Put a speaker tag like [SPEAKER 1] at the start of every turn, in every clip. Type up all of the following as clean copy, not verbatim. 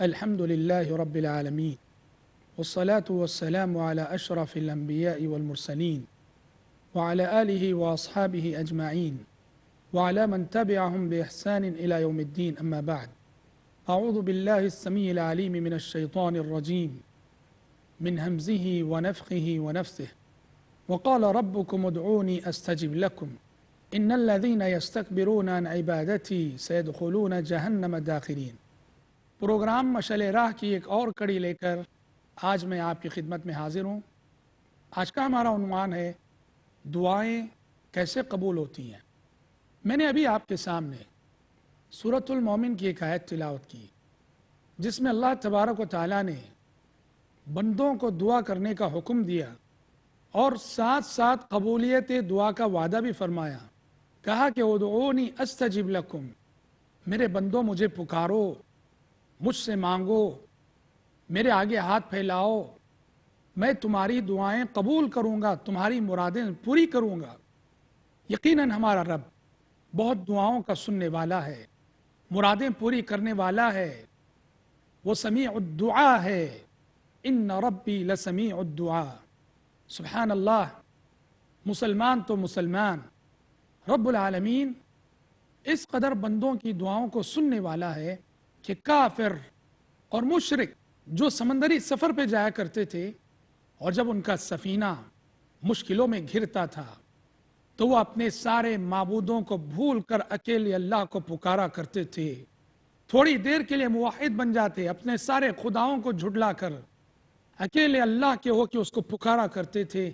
[SPEAKER 1] الحمد لله رب العالمين والصلاة والسلام على أشرف الأنبياء والمرسلين وعلى آله وأصحابه أجمعين وعلى من تبعهم بإحسان إلى يوم الدين. أما بعد، أعوذ بالله السميع العليم من الشيطان الرجيم من همزه ونفخه ونفثه. وقال ربكم ادعوني أستجب لكم إن الذين يستكبرون عن عبادتي سيدخلون جهنم داخرين۔ پروگرام مشعل راہ کی ایک اور کڑی لے کر آج میں آپ کی خدمت میں حاضر ہوں۔ آج کا ہمارا عنوان ہے دعائیں کیسے قبول ہوتی ہیں۔ میں نے ابھی آپ کے سامنے سورۃ المومن کی ایک آیت تلاوت کی جس میں اللہ تبارک و تعالیٰ نے بندوں کو دعا کرنے کا حکم دیا اور ساتھ ساتھ قبولیت دعا کا وعدہ بھی فرمایا۔ کہا کہ ادعونی استجب لکم، میرے بندوں مجھے پکارو، مجھ سے مانگو، میرے آگے ہاتھ پھیلاؤ، میں تمہاری دعائیں قبول کروں گا، تمہاری مرادیں پوری کروں گا۔ یقیناً ہمارا رب بہت دعاؤں کا سننے والا ہے، مرادیں پوری کرنے والا ہے، وہ سمیع الدعا ہے۔ ان ربی لسمیع الدعا۔ سبحان اللہ، مسلمان تو مسلمان، رب العالمین اس قدر بندوں کی دعاؤں کو سننے والا ہے کہ کافر اور مشرک جو سمندری سفر پہ جایا کرتے تھے اور جب ان کا سفینہ مشکلوں میں گھرتا تھا تو وہ اپنے سارے معبودوں کو بھول کر اکیلے اللہ کو پکارا کرتے تھے۔ تھوڑی دیر کے لیے موحد بن جاتے، اپنے سارے خداؤں کو جھٹلا کر اکیلے اللہ کے ہو کے اس کو پکارا کرتے تھے،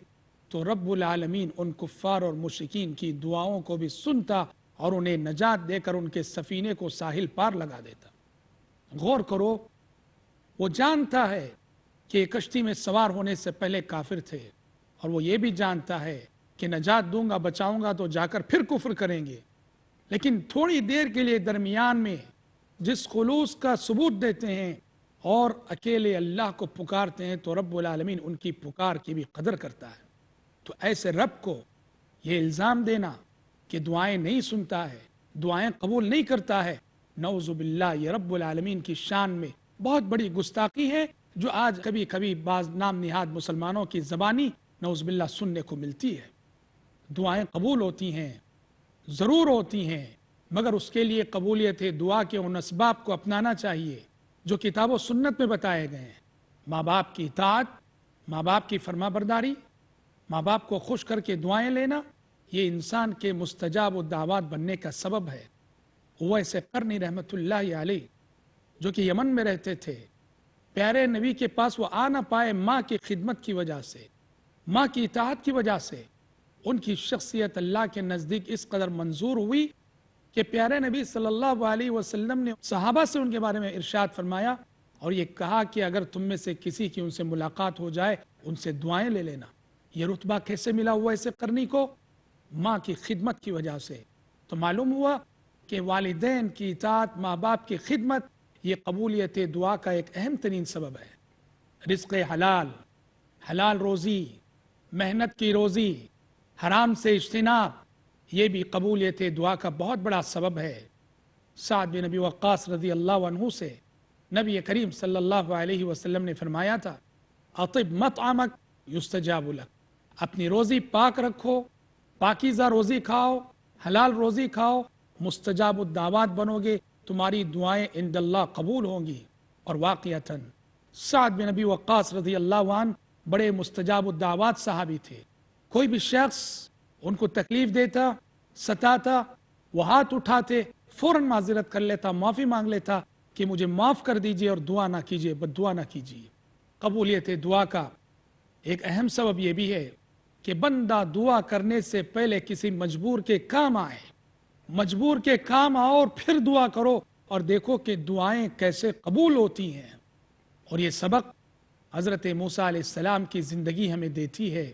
[SPEAKER 1] تو رب العالمین ان کفار اور مشرکین کی دعاؤں کو بھی سنتا اور انہیں نجات دے کر ان کے سفینے کو ساحل پار لگا دیتا۔ غور کرو، وہ جانتا ہے کہ کشتی میں سوار ہونے سے پہلے کافر تھے، اور وہ یہ بھی جانتا ہے کہ نجات دوں گا، بچاؤں گا تو جا کر پھر کفر کریں گے، لیکن تھوڑی دیر کے لیے درمیان میں جس خلوص کا ثبوت دیتے ہیں اور اکیلے اللہ کو پکارتے ہیں تو رب العالمین ان کی پکار کی بھی قدر کرتا ہے۔ تو ایسے رب کو یہ الزام دینا کہ دعائیں نہیں سنتا ہے، دعائیں قبول نہیں کرتا ہے، نعوذ باللہ، یہ رب العالمین کی شان میں بہت بڑی گستاخی ہے جو آج کبھی کبھی بعض نام نہاد مسلمانوں کی زبانی نعوذ باللہ سننے کو ملتی ہے۔ دعائیں قبول ہوتی ہیں، ضرور ہوتی ہیں، مگر اس کے لیے قبولیت دعا کے ان اسباب کو اپنانا چاہیے جو کتاب و سنت میں بتائے گئے ہیں۔ ماں باپ کی اطاعت، ماں باپ کی فرما برداری، ماں باپ کو خوش کر کے دعائیں لینا، یہ انسان کے مستجاب الدعوات بننے کا سبب ہے۔ اویس قرنی رحمۃ اللہ علیہ جو کہ یمن میں رہتے تھے، پیارے نبی کے پاس وہ آ نہ پائے ماں کی خدمت کی وجہ سے، ماں کی اطاعت کی وجہ سے ان کی شخصیت اللہ کے نزدیک اس قدر منظور ہوئی کہ پیارے نبی صلی اللہ علیہ وسلم نے صحابہ سے ان کے بارے میں ارشاد فرمایا اور یہ کہا کہ اگر تم میں سے کسی کی ان سے ملاقات ہو جائے ان سے دعائیں لے لینا۔ یہ رتبہ کیسے ملا ہوا اسے قرنی کو؟ ماں کی خدمت کی وجہ سے۔ تو معلوم ہوا کہ والدین کی اطاعت، ماں باپ کی خدمت، یہ قبولیت دعا کا ایک اہم ترین سبب ہے۔ رزق حلال، حلال روزی، محنت کی روزی، حرام سے اجتناب، یہ بھی قبولیت دعا کا بہت بڑا سبب ہے۔ سعد بن ابی وقاص رضی اللہ عنہ سے نبی کریم صلی اللہ علیہ وسلم نے فرمایا تھا، اطب مطعمک یستجاب لک، اپنی روزی پاک رکھو، پاکیزہ روزی کھاؤ، حلال روزی کھاؤ، مستجاب الدعوات بنو گے، تمہاری دعائیں عند اللہ قبول ہوں گی۔ اور واقعتاً سعد بن ابی وقاص رضی اللہ عنہ بڑے مستجاب الدعوات صحابی تھے۔ کوئی بھی شخص ان کو تکلیف دیتا، ستاتا، وہ ہاتھ اٹھاتے، فوراً معذرت کر لیتا، معافی مانگ لیتا کہ مجھے معاف کر دیجئے اور دعا نہ کیجئے، بد دعا نہ کیجئے۔ قبولیت دعا کا ایک اہم سبب یہ بھی ہے کہ بندہ دعا کرنے سے پہلے کسی مجبور کے کام آئے، مجبور کے کام آؤ اور پھر دعا کرو، اور دیکھو کہ دعائیں کیسے قبول ہوتی ہیں۔ اور یہ سبق حضرت موسیٰ علیہ السلام کی زندگی ہمیں دیتی ہے۔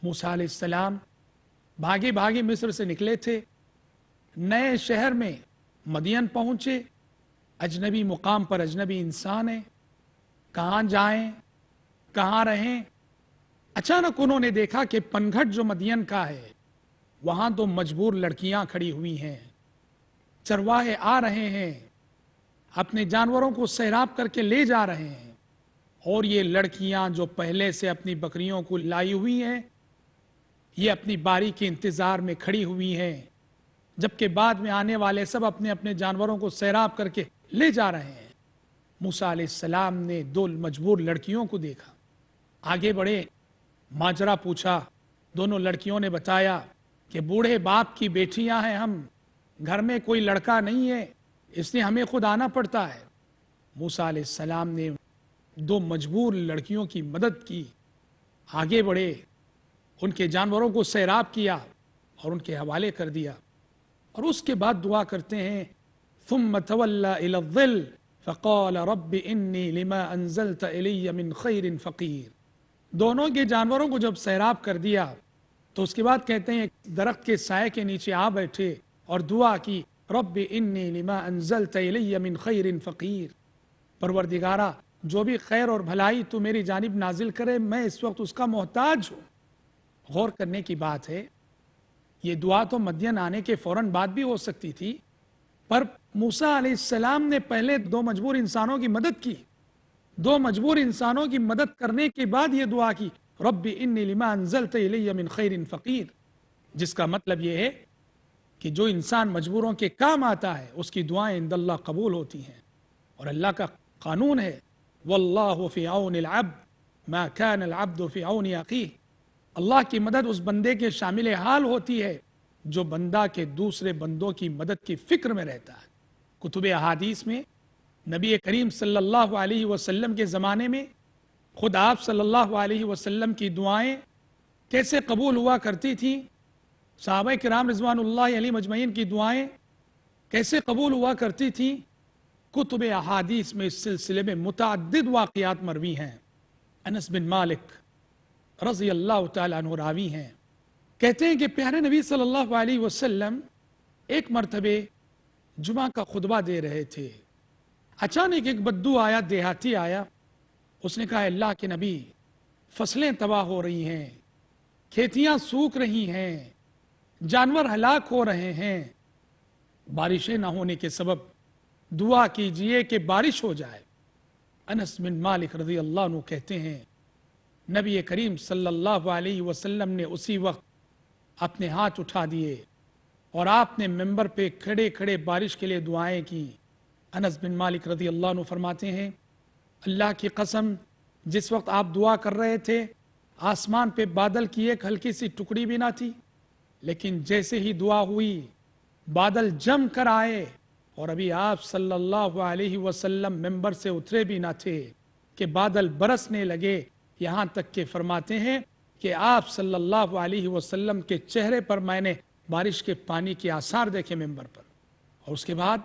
[SPEAKER 1] موسیٰ علیہ السلام بھاگے بھاگے مصر سے نکلے تھے، نئے شہر میں مدین پہنچے، اجنبی مقام پر اجنبی انسان ہے، کہاں جائیں کہاں رہیں۔ اچانک انہوں نے دیکھا کہ پنگھٹ جو مدین کا ہے وہاں تو مجبور لڑکیاں کھڑی ہوئی ہیں، چرواہے آ رہے ہیں، اپنے جانوروں کو سیراب کر کے لے جا رہے ہیں، اور یہ لڑکیاں جو پہلے سے اپنی بکریوں کو لائی ہوئی ہیں، یہ اپنی باری کے انتظار میں کھڑی ہوئی ہیں، جبکہ بعد میں آنے والے سب اپنے اپنے جانوروں کو سیراب کر کے لے جا رہے ہیں۔ موسیٰ علیہ السلام نے دو مجبور لڑکیوں کو دیکھا، آگے بڑھے، ماجرا پوچھا۔ دونوں لڑکیوں نے بتایا کہ بوڑھے باپ کی بیٹیاں ہیں ہم، گھر میں کوئی لڑکا نہیں ہے، اس لیے ہمیں خود آنا پڑتا ہے۔ موسیٰ علیہ السلام نے دو مجبور لڑکیوں کی مدد کی، آگے بڑھے، ان کے جانوروں کو سیراب کیا اور ان کے حوالے کر دیا، اور اس کے بعد دعا کرتے ہیں ثم تولى الى الظل فقال رب انی لما انزلت الی من خیر فقیر۔ دونوں کے جانوروں کو جب سیراب کر دیا تو اس کے بعد کہتے ہیں درخت کے سائے کے نیچے آ بیٹھے اور دعا کی رب انی لما انزلت الی من خیر فقیر، پروردگارہ جو بھی خیر اور بھلائی تو میری جانب نازل کرے میں اس وقت اس کا محتاج ہوں۔ غور کرنے کی بات ہے، یہ دعا تو مدین آنے کے فوراً بعد بھی ہو سکتی تھی، پر موسیٰ علیہ السلام نے پہلے دو مجبور انسانوں کی مدد کی، دو مجبور انسانوں کی مدد کرنے کے بعد یہ دعا کی رب انی لما انزلت الی من خیر فقیر، جس کا مطلب یہ ہے کہ جو انسان مجبوروں کے کام آتا ہے اس کی دعائیں عند اللہ قبول ہوتی ہیں، اور اللہ کا قانون ہے واللہ فی عون العبد ما کان العبد فی عون اخیہ، اللہ کی مدد اس بندے کے شامل حال ہوتی ہے جو بندہ کے دوسرے بندوں کی مدد کی فکر میں رہتا ہے۔ کتب احادیث میں نبی کریم صلی اللہ علیہ وسلم کے زمانے میں خود آپ صلی اللہ علیہ وسلم کی دعائیں کیسے قبول ہوا کرتی تھیں، صحابہ کرام رضوان اللہ علیہ مجمعین کی دعائیں کیسے قبول ہوا کرتی تھیں، کتب احادیث میں اس سلسلے میں متعدد واقعات مروی ہیں۔ انس بن مالک رضی اللہ تعالیٰ عنہ راوی ہیں، کہتے ہیں کہ پیارے نبی صلی اللہ علیہ وسلم ایک مرتبہ جمعہ کا خطبہ دے رہے تھے، اچانک ایک بدو آیا، دیہاتی آیا، اس نے کہا اللہ کے نبی فصلیں تباہ ہو رہی ہیں، کھیتیاں سوکھ رہی ہیں، جانور ہلاک ہو رہے ہیں، بارشیں نہ ہونے کے سبب دعا کیجئے کہ بارش ہو جائے۔ انس بن مالک رضی اللہ عنہ کہتے ہیں نبی کریم صلی اللہ علیہ وسلم نے اسی وقت اپنے ہاتھ اٹھا دیے اور آپ نے ممبر پہ کھڑے کھڑے بارش کے لیے دعائیں کی۔ انس بن مالک رضی اللہ عنہ فرماتے ہیں اللہ کی قسم جس وقت آپ دعا کر رہے تھے آسمان پہ بادل کی ایک ہلکی سی ٹکڑی بھی نہ تھی، لیکن جیسے ہی دعا ہوئی بادل جم کر آئے، اور ابھی آپ صلی اللہ علیہ وسلم ممبر سے اترے بھی نہ تھے کہ بادل برسنے لگے، یہاں تک کہ فرماتے ہیں کہ آپ صلی اللہ علیہ وسلم کے چہرے پر میں نے بارش کے پانی کے آثار دیکھے ممبر پر۔ اور اس کے بعد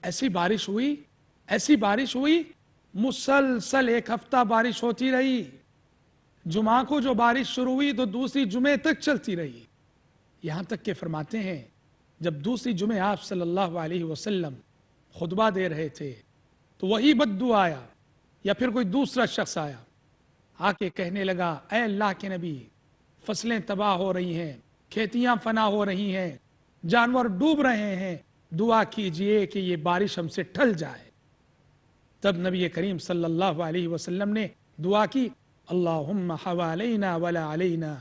[SPEAKER 1] ایسی بارش ہوئی مسلسل ایک ہفتہ بارش ہوتی رہی، جمعہ کو جو بارش شروع ہوئی تو دوسری جمعے تک چلتی رہی، یہاں تک کہ فرماتے ہیں جب دوسری جمعے آپ صلی اللہ علیہ وسلم خطبہ دے رہے تھے تو وہی بدو آیا یا پھر کوئی دوسرا شخص آیا، آ کے کہنے لگا اے اللہ کے نبی فصلیں تباہ ہو رہی ہیں، کھیتیاں فنا ہو رہی ہیں، جانور ڈوب رہے ہیں، دعا کیجئے کہ یہ بارش ہم سے ٹل جائے۔ تب نبی کریم صلی اللہ علیہ وسلم نے دعا کی اللہم حوالینا ولا علینا،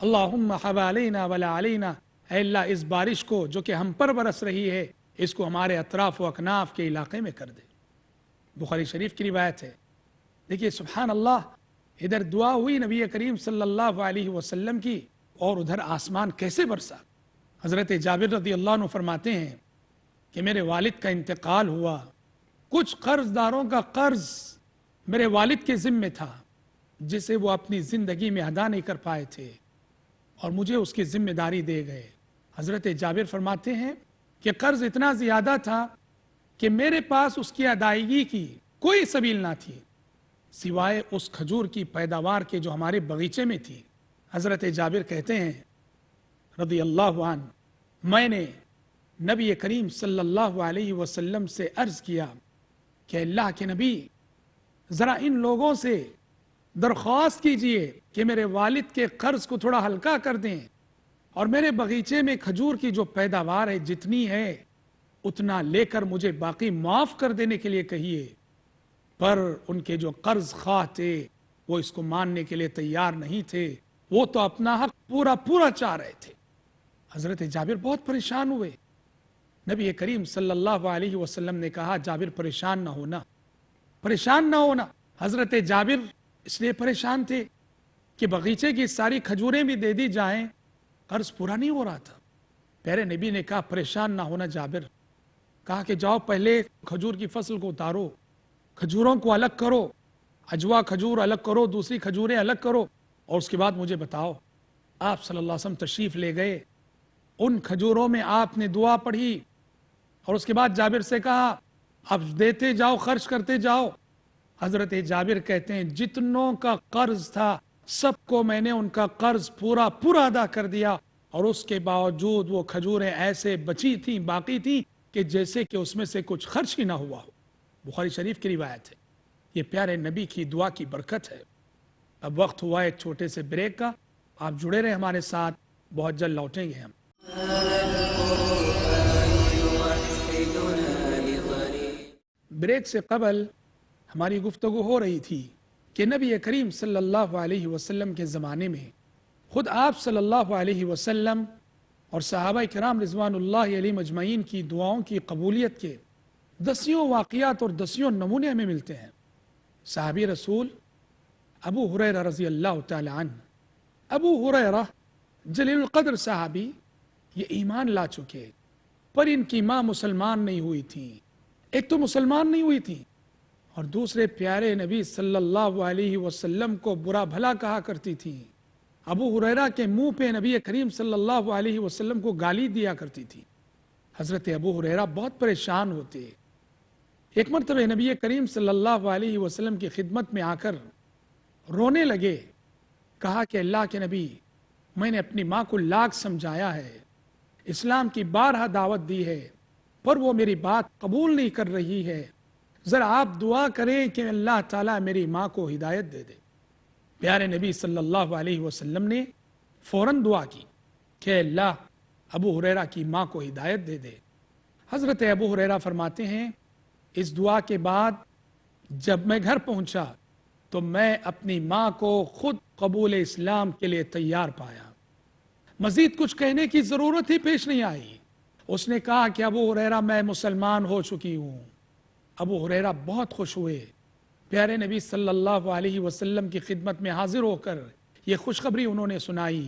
[SPEAKER 1] اللہم حوالینا ولا علینا، اے اللہ اس بارش کو جو کہ ہم پر برس رہی ہے اس کو ہمارے اطراف و اکناف کے علاقے میں کر دے۔ بخاری شریف کی روایت ہے۔ دیکھیے سبحان اللہ، ادھر دعا ہوئی نبی کریم صلی اللہ علیہ وسلم کی اور ادھر آسمان کیسے برسا۔ حضرت جابر رضی اللہ عنہ فرماتے ہیں کہ میرے والد کا انتقال ہوا، کچھ قرض داروں کا قرض میرے والد کے ذمے تھا جسے وہ اپنی زندگی میں ادا نہیں کر پائے تھے اور مجھے اس کی ذمہ داری دے گئے۔ حضرت جابر فرماتے ہیں کہ قرض اتنا زیادہ تھا کہ میرے پاس اس کی ادائیگی کی کوئی سبیل نہ تھی سوائے اس کھجور کی پیداوار کے جو ہمارے باغیچے میں تھی۔ حضرت جابر کہتے ہیں رضی اللہ عنہ میں نے نبی کریم صلی اللہ علیہ وسلم سے عرض کیا کہ اللہ کے نبی ذرا ان لوگوں سے درخواست کیجئے کہ میرے والد کے قرض کو تھوڑا ہلکا کر دیں اور میرے باغیچے میں کھجور کی جو پیداوار ہے جتنی ہے اتنا لے کر مجھے باقی معاف کر دینے کے لیے کہیے۔ پر ان کے جو قرض خواہ تھے وہ اس کو ماننے کے لیے تیار نہیں تھے، وہ تو اپنا حق پورا پورا چاہ رہے تھے۔ حضرت جابر بہت پریشان ہوئے۔ نبی کریم صلی اللہ علیہ وسلم نے کہا جابر پریشان نہ ہونا، پریشان نہ ہونا۔ حضرت جابر اس لیے پریشان تھے کہ بغیچے کی ساری کھجوریں بھی دے دی جائیں، قرض پورا نہیں ہو رہا تھا۔ پیارے نبی نے کہا پریشان نہ ہونا جابر، کہا کہ جاؤ پہلے کھجور کی فصل کو اتارو، کھجوروں کو الگ کرو، اجوا کھجور الگ کرو، دوسری کھجوریں الگ کرو، اور اس کے بعد مجھے بتاؤ۔ آپ صلی اللہ علیہ وسلم تشریف لے گئے، ان کھجوروں میں آپ نے دعا پڑھی، اور اس کے بعد جابر سے کہا اب دیتے جاؤ، خرچ کرتے جاؤ۔ حضرت جابر کہتے ہیں جتنوں کا قرض تھا سب کو میں نے ان کا قرض پورا پورا ادا کر دیا، اور اس کے باوجود وہ کھجوریں ایسے بچی تھیں، باقی تھیں کہ جیسے کہ اس میں سے کچھ خرچ ہی نہ ہوا ہو۔ بخاری شریف کی روایت ہے۔ یہ پیارے نبی کی دعا کی برکت ہے۔ اب وقت ہوا ایک چھوٹے سے بریک کا، آپ جڑے رہے ہمارے ساتھ، بہت جلد لوٹیں گے ہم۔ بریک سے قبل ہماری گفتگو ہو رہی تھی کہ نبی کریم صلی اللہ علیہ وسلم کے زمانے میں خود آپ صلی اللہ علیہ وسلم اور صحابہ کرام رضوان اللہ علیہ مجمعین کی دعاؤں کی قبولیت کے دسیوں واقعات اور دسیوں نمونے ہمیں ملتے ہیں۔ صحابی رسول ابو ہریرہ رضی اللہ تعالی عنہ، ابو ہریرہ جلیل القدر صحابی، یہ ایمان لا چکے، پر ان کی ماں مسلمان نہیں ہوئی تھی۔ ایک تو مسلمان نہیں ہوئی تھی، اور دوسرے پیارے نبی صلی اللہ علیہ وسلم کو برا بھلا کہا کرتی تھی۔ ابو ہریرہ کے منہ پہ نبی کریم صلی اللہ علیہ وسلم کو گالی دیا کرتی تھی۔ حضرت ابو ہریرہ بہت پریشان ہوتے۔ ایک مرتبہ نبی کریم صلی اللہ علیہ وسلم کی خدمت میں آ کر رونے لگے، کہا کہ اللہ کے نبی، میں نے اپنی ماں کو لاکھ سمجھایا ہے، اسلام کی بارہا دعوت دی ہے، پر وہ میری بات قبول نہیں کر رہی ہے، ذرا آپ دعا کریں کہ اللہ تعالیٰ میری ماں کو ہدایت دے دے۔ پیارے نبی صلی اللہ علیہ وسلم نے فوراً دعا کی کہ اللہ ابو ہریرہ کی ماں کو ہدایت دے دے۔ حضرت ابو ہریرہ فرماتے ہیں اس دعا کے بعد جب میں گھر پہنچا تو میں اپنی ماں کو خود قبول اسلام کے لیے تیار پایا، مزید کچھ کہنے کی ضرورت ہی پیش نہیں آئی۔ اس نے کہا کہ ابو ہریرہ میں مسلمان ہو چکی ہوں۔ ابو ہریرہ بہت خوش ہوئے، پیارے نبی صلی اللہ علیہ وسلم کی خدمت میں حاضر ہو کر یہ خوشخبری انہوں نے سنائی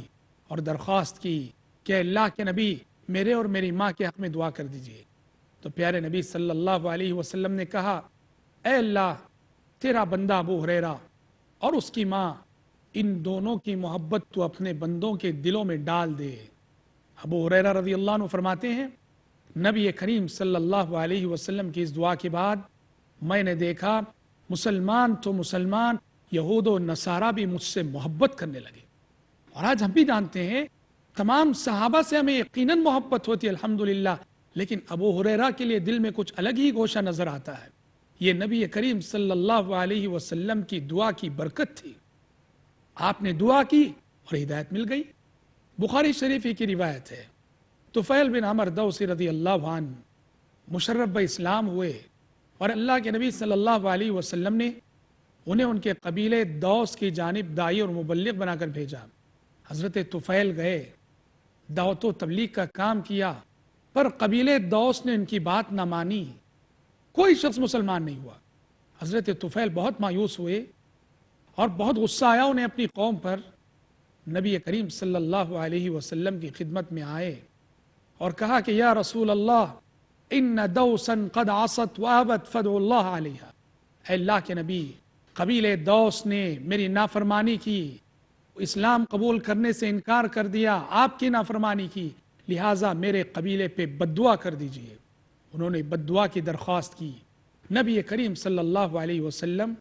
[SPEAKER 1] اور درخواست کی کہ اللہ کے نبی میرے اور میری ماں کے حق میں دعا کر دیجئے۔ تو پیارے نبی صلی اللہ علیہ وسلم نے کہا اے اللہ، تیرا بندہ ابو ہریرہ اور اس کی ماں، ان دونوں کی محبت تو اپنے بندوں کے دلوں میں ڈال دے۔ ابو ہریرہ رضی اللہ عنہ فرماتے ہیں نبی کریم صلی اللہ علیہ وسلم کی اس دعا کے بعد میں نے دیکھا مسلمان تو مسلمان، یہود و نصارہ بھی مجھ سے محبت کرنے لگے۔ اور آج ہم بھی جانتے ہیں تمام صحابہ سے ہمیں یقیناً محبت ہوتی ہے الحمدللہ، لیکن ابو ہریرہ کے لیے دل میں کچھ الگ ہی گوشہ نظر آتا ہے۔ یہ نبی کریم صلی اللہ علیہ وسلم کی دعا کی برکت تھی۔ آپ نے دعا کی اور ہدایت مل گئی۔ بخاری شریف کی روایت ہے، طفیل بن عمر دوسی رضی اللہ عنہ مشرف اسلام ہوئے، اور اللہ کے نبی صلی اللہ علیہ وسلم نے انہیں ان کے قبیلے دوس کی جانب داعی اور مبلغ بنا کر بھیجا۔ حضرت طفیل گئے، دعوت و تبلیغ کا کام کیا، پر قبیلے دوس نے ان کی بات نہ مانی، کوئی شخص مسلمان نہیں ہوا۔ حضرت طفیل بہت مایوس ہوئے اور بہت غصہ آیا انہیں اپنی قوم پر۔ نبی کریم صلی اللہ علیہ وسلم کی خدمت میں آئے اور کہا کہ یا رسول اللہ ان دوسا قد عصت وابت فدعوا اللہ علیہا۔ اے اللہ کے نبی، قبیلے دوس نے میری نافرمانی کی، اسلام قبول کرنے سے انکار کر دیا، آپ کی نافرمانی کی، لہٰذا میرے قبیلے پہ بد دعا کر دیجئے۔ انہوں نے بد دعا کی درخواست کی۔ نبی کریم صلی اللہ علیہ وسلم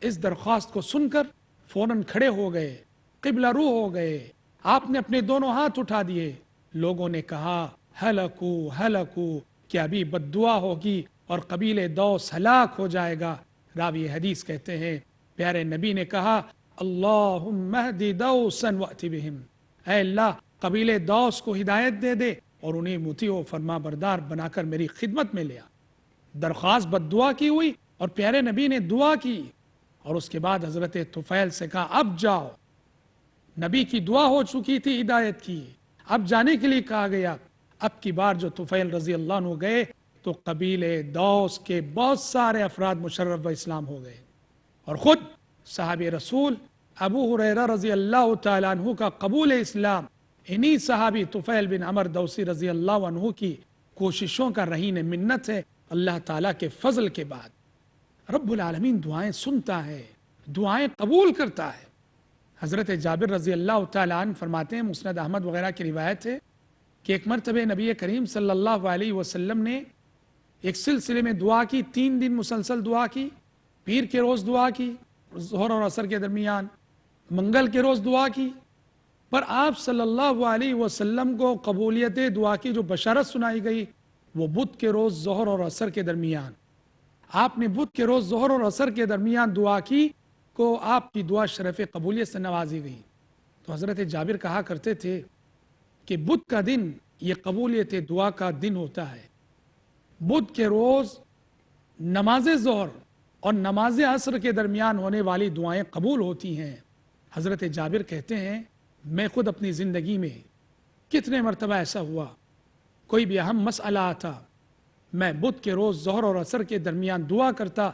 [SPEAKER 1] اس درخواست کو سن کر فوراً کھڑے ہو گئے، قبلہ رو ہو گئے۔ آپ نے اپنے دونوں ہاتھ اٹھا دیے۔ لوگوں نے کہا ہلکو ہلکو، کہ ابھی بد دعا ہوگی اور قبیل دوس ہلاک ہو جائے گا۔ راوی حدیث کہتے ہیں پیارے نبی نے کہا اللہم اہد دوسا وأت بہم، اے اللہ قبیل دوس کو ہدایت دے دے اور انہیں مطیع و فرما بردار بنا کر میری خدمت میں لیا۔ درخواست بد دعا کی ہوئی اور پیارے نبی نے دعا کی، اور اس کے بعد حضرت طفیل سے کہا اب جاؤ۔ نبی کی دعا ہو چکی تھی ہدایت کی، اب جانے کے لیے کہا گیا۔ اب کی بار جو طفیل رضی اللہ عنہ گئے تو قبیلے دوس کے بہت سارے افراد مشرف و اسلام ہو گئے، اور خود صحابی رسول ابو ہریرہ رضی اللہ تعالیٰ عنہ کا قبول اسلام انہی صحابی طفیل بن عمر دوسی رضی اللہ عنہ کی کوششوں کا رہین منت ہے اللہ تعالیٰ کے فضل کے بعد۔ رب العالمین دعائیں سنتا ہے، دعائیں قبول کرتا ہے۔ حضرت جابر رضی اللہ تعالیٰ عنہ فرماتے ہیں، مسند احمد وغیرہ کی روایت ہے کہ ایک مرتبہ نبی کریم صلی اللہ علیہ وسلم نے ایک سلسلے میں دعا کی، 3 دن مسلسل دعا کی، پیر کے روز دعا کی ظہر اور عصر کے درمیان، منگل کے روز دعا کی، پر آپ صلی اللہ علیہ وسلم کو قبولیت دعا کی جو بشارت سنائی گئی وہ بدھ کے روز ظہر اور عصر کے درمیان۔ آپ نے بدھ کے روز ظہر اور عصر کے درمیان دعا کی کو آپ کی دعا شرف قبولیت سے نوازی گئی۔ تو حضرت جابر کہا کرتے تھے کہ بدھ کا دن یہ قبولیت دعا کا دن ہوتا ہے۔ بدھ کے روز نماز ظہر اور نماز عصر کے درمیان ہونے والی دعائیں قبول ہوتی ہیں۔ حضرت جابر کہتے ہیں میں خود اپنی زندگی میں کتنے مرتبہ ایسا ہوا، کوئی بھی اہم مسئلہ آتا، میں بدھ کے روز ظہر اور عصر کے درمیان دعا کرتا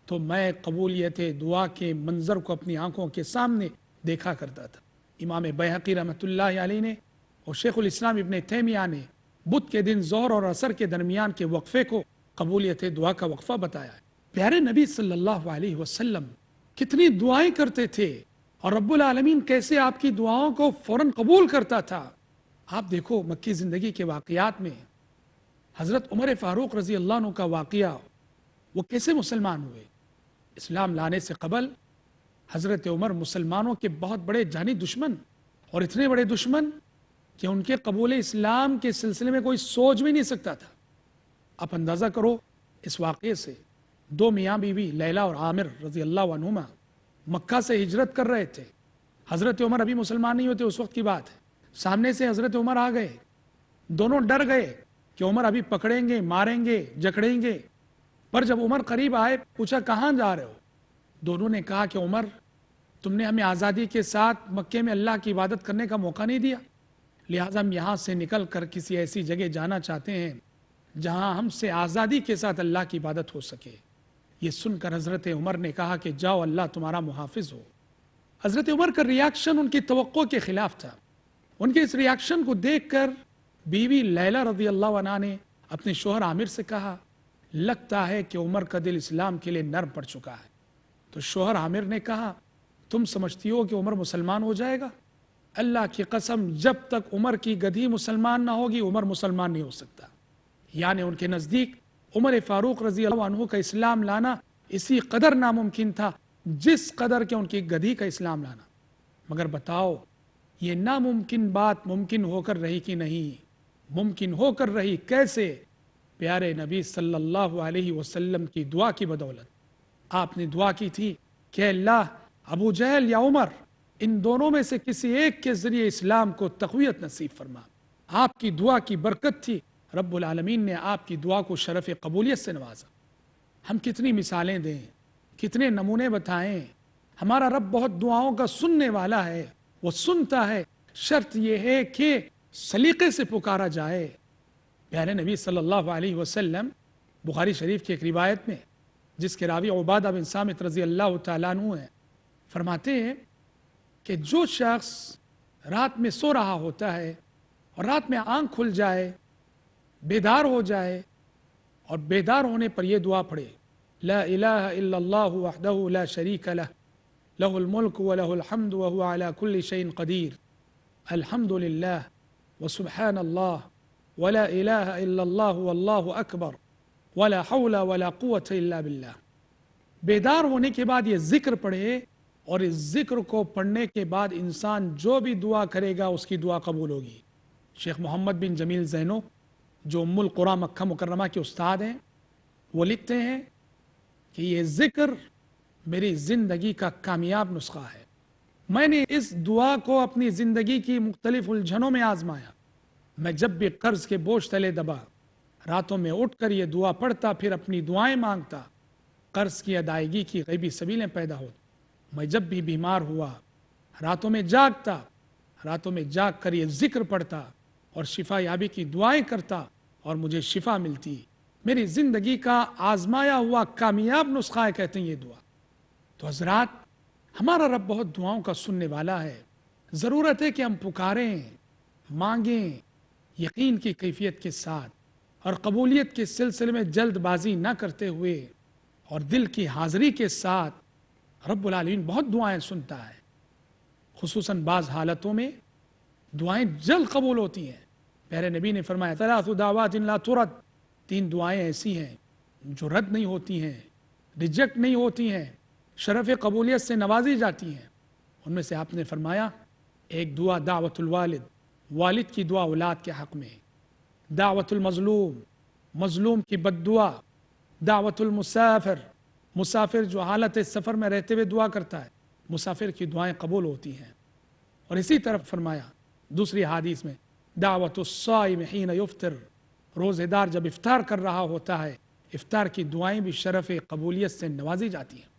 [SPEAKER 1] تو میں قبولیت دعا کے منظر کو اپنی آنکھوں کے سامنے دیکھا کرتا تھا۔ امام بیہقی رحمۃ اللہ علیہ نے اور شیخ الاسلام ابن تیمیہ نے بدھ کے دن ظہر اور عصر کے درمیان کے وقفے کو قبولیت دعا کا وقفہ بتایا ہے۔ پیارے نبی صلی اللہ علیہ وسلم کتنی دعائیں کرتے تھے اور رب العالمین کیسے آپ کی دعاؤں کو فوراً قبول کرتا تھا۔ آپ دیکھو مکی زندگی کے واقعات میں حضرت عمر فاروق رضی اللہ عنہ کا واقعہ، وہ کیسے مسلمان ہوئے۔ اسلام لانے سے قبل حضرت عمر مسلمانوں کے بہت بڑے جانی دشمن، اور اتنے بڑے دشمن کہ ان کے قبول اسلام کے سلسلے میں کوئی سوچ بھی نہیں سکتا تھا۔ آپ اندازہ کرو اس واقعے سے، 2 میاں بیوی لیلا اور عامر رضی اللہ عنہما مکہ سے ہجرت کر رہے تھے۔ حضرت عمر ابھی مسلمان نہیں ہوتے، اس وقت کی بات ہے۔ سامنے سے حضرت عمر آ گئے، دونوں ڈر گئے کہ عمر ابھی پکڑیں گے، ماریں گے، جکڑیں گے، پر جب عمر قریب آئے پوچھا کہاں جا رہے ہو؟ دونوں نے کہا کہ عمر تم نے ہمیں آزادی کے ساتھ مکے میں اللہ کی عبادت کرنے کا موقع نہیں دیا، لہٰذا ہم یہاں سے نکل کر کسی ایسی جگہ جانا چاہتے ہیں جہاں ہم سے آزادی کے ساتھ اللہ کی عبادت ہو سکے۔ یہ سن کر حضرت عمر نے کہا کہ جاؤ اللہ تمہارا محافظ ہو۔ حضرت عمر کا ریاکشن ان کی توقع کے خلاف تھا۔ ان کے اس ریاکشن کو دیکھ کر بیوی لیلا رضی اللہ عنہا نے اپنے شوہر عامر سے کہا لگتا ہے کہ عمر کا دل اسلام کے لیے نرم پڑ چکا ہے۔ تو شوہر عامر نے کہا تم سمجھتی ہو کہ عمر مسلمان ہو جائے گا؟ اللہ کی قسم جب تک عمر کی گدھی مسلمان نہ ہوگی عمر مسلمان نہیں ہو سکتا۔ یعنی ان کے نزدیک عمر فاروق رضی اللہ عنہ کا اسلام لانا اسی قدر ناممکن تھا جس قدر کہ ان کی گدھی کا اسلام لانا۔ مگر بتاؤ یہ ناممکن بات ممکن ہو کر رہی کہ نہیں؟ ممکن ہو کر رہی کیسے؟ پیارے نبی صلی اللہ علیہ وسلم کی دعا کی بدولت۔ آپ نے دعا کی تھی کہ اللہ ابو جہل یا عمر ان دونوں میں سے کسی ایک کے ذریعے اسلام کو تقویت نصیب فرما۔ آپ کی دعا کی برکت تھی، رب العالمین نے آپ کی دعا کو شرف قبولیت سے نوازا۔ ہم کتنی مثالیں دیں، کتنے نمونے بتائیں۔ ہمارا رب بہت دعاؤں کا سننے والا ہے، وہ سنتا ہے، شرط یہ ہے کہ سلیقے سے پکارا جائے۔ پیارے نبی صلی اللہ علیہ وسلم بخاری شریف کی ایک روایت میں جس کے راوی عبادہ بن صامت رضی اللہ تعالیٰ عنہ ہیں، فرماتے ہیں کہ جو شخص رات میں سو رہا ہوتا ہے اور رات میں آنکھ کھل جائے، بیدار ہو جائے اور بیدار ہونے پر یہ دعا پڑھے لا الہ الا اللہ وحدہ لا شریک لہ لہ الملک ولہ الحمد وہو علی کل شیء قدیر الحمد للہ وسبحان اللہ ولا الہ الا اللہ واللہ اکبر ولا حول ولا قوة الا باللہ۔ بیدار ہونے کے بعد یہ ذکر پڑھے، اور اس ذکر کو پڑھنے کے بعد انسان جو بھی دعا کرے گا اس کی دعا قبول ہوگی۔ شیخ محمد بن جمیل زینو جو ام القریٰ مکہ مکرمہ کے استاد ہیں، وہ لکھتے ہیں کہ یہ ذکر میری زندگی کا کامیاب نسخہ ہے۔ میں نے اس دعا کو اپنی زندگی کی مختلف الجھنوں میں آزمایا، میں جب بھی قرض کے بوجھ تلے دبا راتوں میں اٹھ کر یہ دعا پڑھتا، پھر اپنی دعائیں مانگتا، قرض کی ادائیگی کی غیبی سبیلیں پیدا ہوتی۔ میں جب بھی بیمار ہوا راتوں میں جاگتا، راتوں میں جاگ کر یہ ذکر پڑھتا اور شفا یابی کی دعائیں کرتا اور مجھے شفا ملتی۔ میری زندگی کا آزمایا ہوا کامیاب نسخہ ہے، کہتے ہیں یہ دعا۔ تو حضرات، ہمارا رب بہت دعاؤں کا سننے والا ہے، ضرورت ہے کہ ہم پکاریں، مانگیں، یقین کی کیفیت کے ساتھ اور قبولیت کے سلسلے میں جلد بازی نہ کرتے ہوئے اور دل کی حاضری کے ساتھ۔ رب العالمین بہت دعائیں سنتا ہے، خصوصاً بعض حالتوں میں دعائیں جلد قبول ہوتی ہیں۔ پیارے نبی نے فرمایا ثلاث دعوات لا ترد، 3 دعائیں ایسی ہیں جو رد نہیں ہوتی ہیں، ریجیکٹ نہیں ہوتی ہیں، شرف قبولیت سے نوازی جاتی ہیں۔ ان میں سے آپ نے فرمایا ایک دعا دعوت الوالد، والد کی دعا اولاد کے حق میں، دعوت المظلوم، مظلوم کی بد دعا، دعوت المسافر، مسافر جو حالت سفر میں رہتے ہوئے دعا کرتا ہے، مسافر کی دعائیں قبول ہوتی ہیں۔ اور اسی طرف فرمایا دوسری حدیث میں دعوت الصائم حین یفطر، روزہ دار جب افطار کر رہا ہوتا ہے، افطار کی دعائیں بھی شرف قبولیت سے نوازی جاتی ہیں۔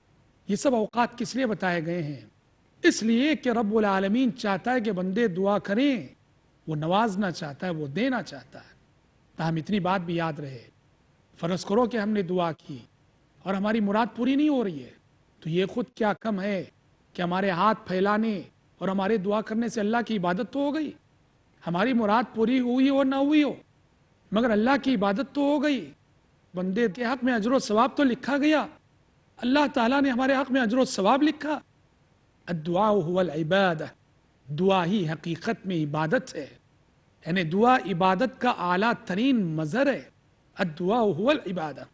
[SPEAKER 1] یہ سب اوقات کس لیے بتائے گئے ہیں؟ اس لیے کہ رب العالمین چاہتا ہے کہ بندے دعا کریں، وہ نوازنا چاہتا ہے، وہ دینا چاہتا ہے۔ تاہم اتنی بات بھی یاد رہے، فرض کرو کہ ہم نے دعا کی اور ہماری مراد پوری نہیں ہو رہی ہے، تو یہ خود کیا کم ہے کہ ہمارے ہاتھ پھیلانے اور ہمارے دعا کرنے سے اللہ کی عبادت تو ہو گئی؟ ہماری مراد پوری ہوئی ہو نہ ہوئی ہو، مگر اللہ کی عبادت تو ہو گئی، بندے کے حق میں اجر و ثواب تو لکھا گیا، اللہ تعالیٰ نے ہمارے حق میں اجر و ثواب لکھا۔ الدعاء هو العبادہ، دعا ہی حقیقت میں عبادت ہے، یعنی دعا عبادت کا اعلیٰ ترین مظہر ہے۔ الدعاء هو العبادہ،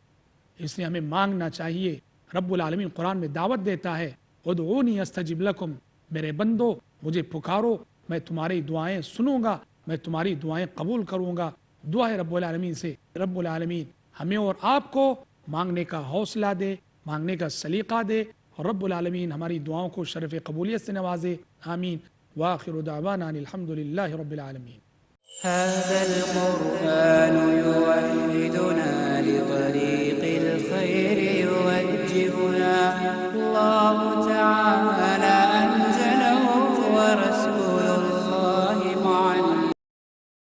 [SPEAKER 1] اس لیے ہمیں مانگنا چاہیے۔ رب العالمین قرآن میں دعوت دیتا ہے ادعونی استجب لکم، میرے بندو مجھے پکارو، میں تمہاری دعائیں سنوں گا، میں تمہاری دعائیں قبول کروں گا۔ دعا ہے رب العالمین سے رب العالمین ہمیں اور آپ کو مانگنے کا حوصلہ دے، مانگنے کا سلیقہ دے، اور رب العالمین ہماری دعاؤں کو شرف قبولیت سے نوازے، آمین۔ وآخر دعوانا ان الحمد للہ رب العالمین۔
[SPEAKER 2] هذا القرآن